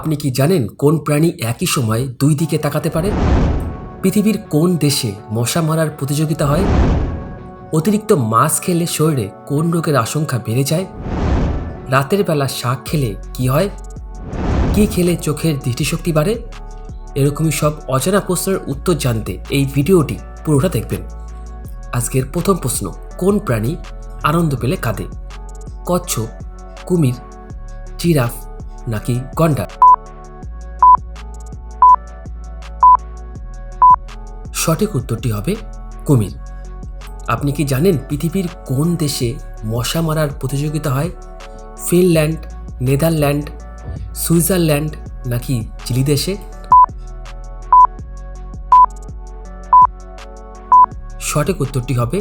আপনি কি জানেন কোন প্রাণী একই সময়ে দুই দিকে তাকাতে পারে? পৃথিবীর কোন দেশে মশা মারার প্রতিযোগিতা হয়? অতিরিক্ত মাছ খেলে শরীরে কোন রোগের আশঙ্কা বেড়ে যায়? রাতের বেলা শাক খেলে কি হয়? কি খেলে চোখের দৃষ্টিশক্তি বাড়ে? এরকমই সব অজানা প্রশ্নের উত্তর জানতে এই ভিডিওটি পুরোটা দেখবেন। আজকের প্রথম প্রশ্ন, কোন প্রাণী আনন্দ পেলে কাঁদে? কচ্ছপ, কুমির, জিরাফ নাকি গন্ডার? সঠিক উত্তরটি হবে কুমির। আপনি কি জানেন পৃথিবীর কোন দেশে মশা মারার প্রতিযোগিতা হয়? ফিনল্যান্ড, নেদারল্যান্ড, সুইজারল্যান্ড নাকি চিলি দেশে? সঠিক উত্তরটি হবে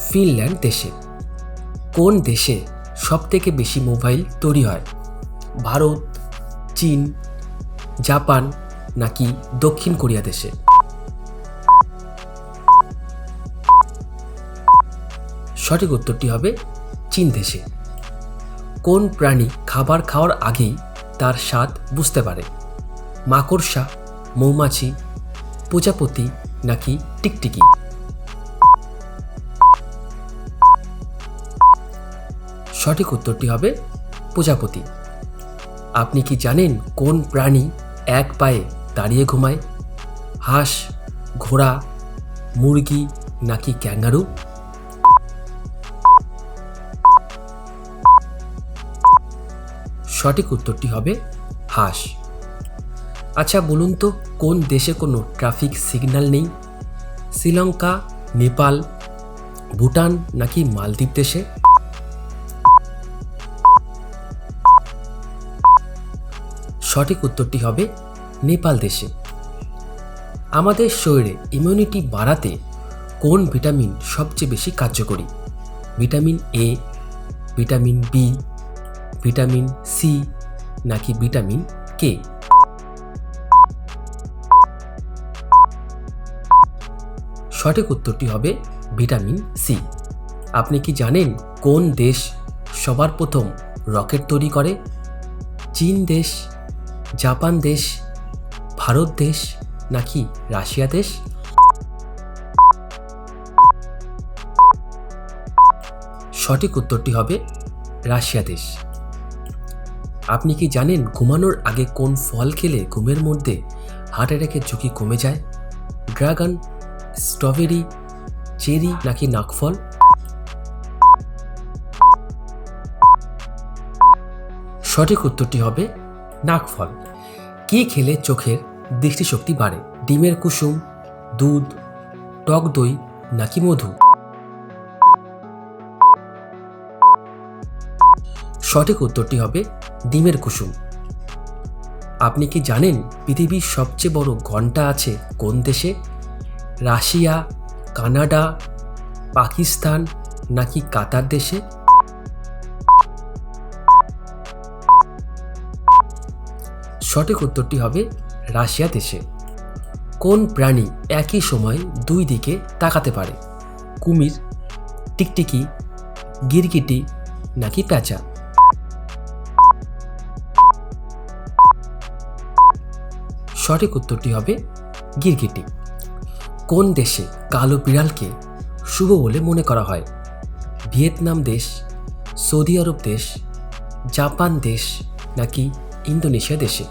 ফিনল্যান্ড দেশে। কোন দেশে সবথেকে বেশি মোবাইল তৈরি হয়? ভারত, চীন, জাপান নাকি দক্ষিণ কোরিয়া দেশে? সঠিক উত্তরটি হবে চীন দেশে। কোন প্রাণী খাবার খাওয়ার আগেই তার স্বাদ বুঝতে পারে? মাকড়সা, মৌমাছি, প্রজাপতি নাকি টিকটিকি? সঠিক উত্তরটি হবে প্রজাপতি। আপনি কি জানেন কোন প্রাণী এক পায়ে দাঁড়িয়ে ঘুমায়? হাঁস, ঘোড়া, মুরগি নাকি ক্যাঙ্গারু? সঠিক উত্তরটি হবে হাঁস। আচ্ছা বলুন তো, কোন দেশে কোনো ট্রাফিক সিগন্যাল নেই? শ্রীলঙ্কা, নেপাল, ভুটান নাকি মালদ্বীপ দেশে? সঠিক উত্তরটি হবে নেপাল দেশে। আমাদের শরীরে ইমিউনিটি বাড়াতে কোন ভিটামিন সবচেয়ে বেশি কার্যকরী? Vitamin A, vitamin B, vitamin C নাকি ভিটামিন কে? সঠিক উত্তরটি হবে ভিটামিন সি। আপনি কি জানেন কোন দেশ সবার প্রথম রকেট তৈরি করে? চীন দেশ, জাপান দেশ, ভারত দেশ নাকি রাশিয়া দেশ? সঠিক উত্তরটি হবে রাশিয়া দেশ। আপনি কি জানেন ঘুমানোর আগে কোন ফল খেলে ঘুমের মধ্যে হার্ট অ্যাটাকের ঝুঁকি কমে যায়? ড্রাগন, স্ট্রবেরি, চেরি নাকি নাকফল? সঠিক উত্তরটি হবে নাকফল। কি খেলে চোখের দৃষ্টিশক্তি বাড়ে? ডিমের কুসুম, দুধ, টক দই নাকি মধু? সঠিক উত্তরটি হবে ডিমের কুসুম। আপনি কি জানেন পৃথিবীর সবচেয়ে বড় ঘন্টা আছে কোন দেশে? রাশিয়া, কানাডা, পাকিস্তান নাকি কাতার দেশে? সঠিক উত্তরটি হবে রাশিয়া দেশে। কোন প্রাণী একই সময় দুই দিকে তাকাতে পারে? কুমির, টিকটিকি, গিরগিটি নাকি প্যাঁচা? সঠিক উত্তরটি হবে গিরগিটি। কোন দেশে কালো বিড়ালকে শুভ বলে মনে করা হয়? ভিয়েতনাম দেশ, সৌদি আরব দেশ, জাপান দেশ নাকি ইন্দোনেশিয়া দেশে?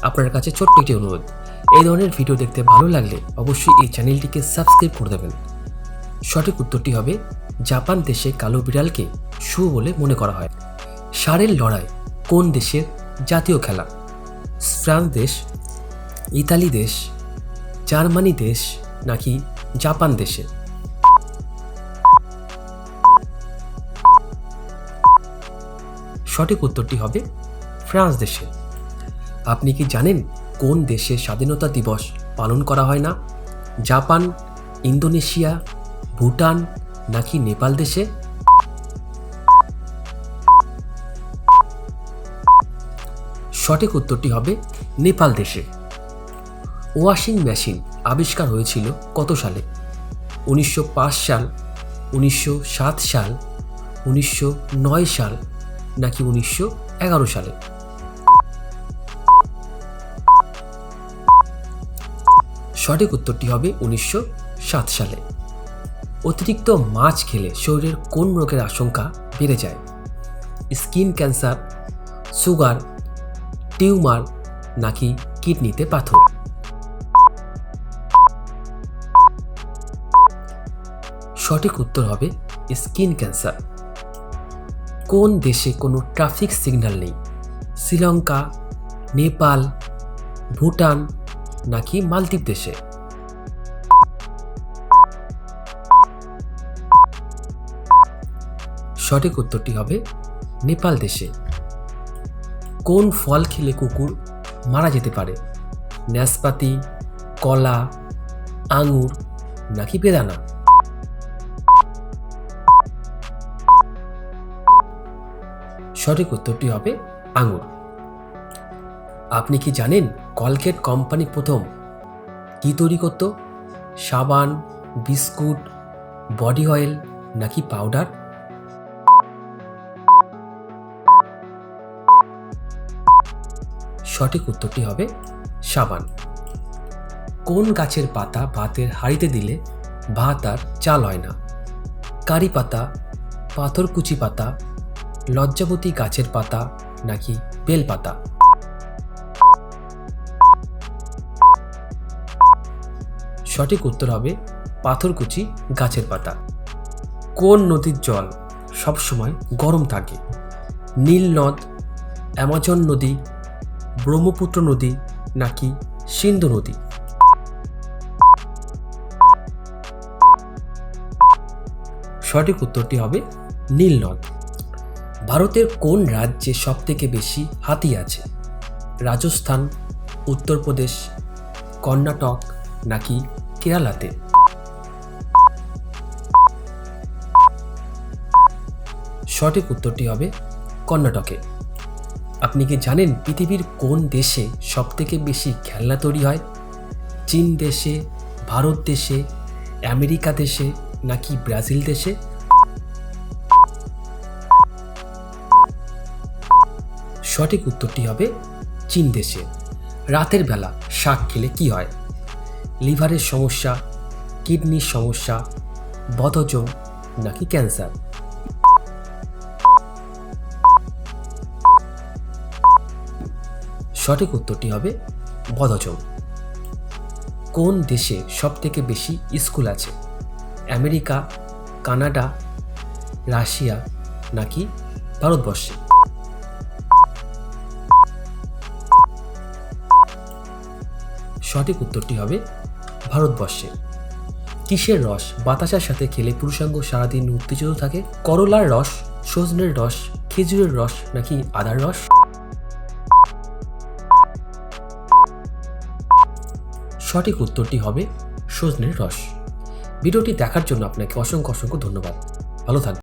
আপনার কাছে ছোট্ট একটি অনুরোধ, এই ধরনের ভিডিও দেখতে ভালো লাগলে অবশ্যই এই চ্যানেলটিকে সাবস্ক্রাইব করে দেবেন। সঠিক উত্তরটি হবে জাপান দেশে কালো বিড়ালকে শুভ বলে মনে করা হয়। ষাঁড়ের লড়াই কোন দেশের জাতীয় খেলা? ফ্রান্স দেশ, ইতালি দেশ, জার্মানি দেশ নাকি জাপান দেশে? সঠিক উত্তরটি হবে ফ্রান্স দেশে। আপনি কি জানেন কোন দেশে স্বাধীনতা দিবস পালন করা হয় না? জাপান, ইন্দোনেশিয়া, ভুটান নাকি নেপাল দেশে? সঠিক উত্তরটি হবে নেপাল দেশে। ওয়াশিং মেশিন আবিষ্কার হয়েছিল কত সালে? 1905 সাল, 1907 সাল, 1909 সাল নাকি 1911 সালে? সঠিক উত্তরটি হবে 1907 সালে। অতিরিক্ত মাছ খেলে শরীরের কোন রোগের আশঙ্কা বেড়ে যায়? স্কিন ক্যান্সার, সুগার, টিউমার নাকি কিডনিতে পাথর? সঠিক উত্তর হবে স্কিন ক্যান্সার। কোন দেশে কোনো ট্রাফিক সিগন্যাল নেই? শ্রীলঙ্কা, নেপাল, ভুটান নাকি মালদ্বীপ দেশে? সঠিক উত্তরটি হবে নেপাল দেশে। কোন ফল খেলে কুকুর মারা যেতে পারে? নাশপাতি, কলা, আঙুর নাকি বেদানা? সঠিক উত্তরটি হবে আঙুর। আপনি কি জানেন কলগেট কোম্পানি প্রথম কি তৈরি করত? সাবান, বিস্কুট, বডি অয়েল নাকি পাউডার? সঠিক উত্তরটি হবে সাবান। কোন গাছের পাতা ভাতের হাঁড়িতে দিলে ভাত আর চাল হয় না? কারি পাতা, পাথরকুচি পাতা, লজ্জাবতী গাছের পাতা নাকি বেল পাতা? সঠিক উত্তর হবে পাথরকুচি গাছের পাতা। কোন নদীর জল সবসময় গরম থাকে? নীল নদ, অ্যামাজন নদী, ব্রহ্মপুত্র নদী নাকি সিন্ধু নদী? সঠিক উত্তরটি হবে নীল নদ। ভারতের কোন রাজ্যে সবথেকে বেশি হাতি আছে? রাজস্থান, উত্তরপ্রদেশ, কর্ণাটক নাকি কেরালাতে? সঠিক উত্তরটি হবে কর্ণাটকে। আপনি কি জানেন পৃথিবীর কোন দেশে সবথেকে বেশি খেলনা তৈরি হয়? চীন দেশে, ভারত দেশে, আমেরিকা দেশে নাকি ব্রাজিল দেশে? সঠিক উত্তরটি হবে চীন দেশে। রাতের বেলা শাক খেলে কি হয়? লিভারের সমস্যা, কিডনির সমস্যা, বদহজম নাকি ক্যান্সার? সঠিক উত্তরটি হবে বদহজম। কোন দেশে সবথেকে বেশি স্কুল আছে? আমেরিকা, কানাডা, রাশিয়া নাকি ভারতবর্ষে? সঠিক উত্তরটি হবে ভারতবর্ষে। কিসের রস বাতাসের সাথে খেলে পুরুষাঙ্গ সারাদিন উত্তেজিত থাকে? করলার রস, সজনের রস, খেজুরের রস নাকি আদার রস? সঠিক উত্তরটি হবে সজনের রস। ভিডিওটি দেখার জন্য আপনাকে অসংখ্য ধন্যবাদ। ভালো থাকবেন।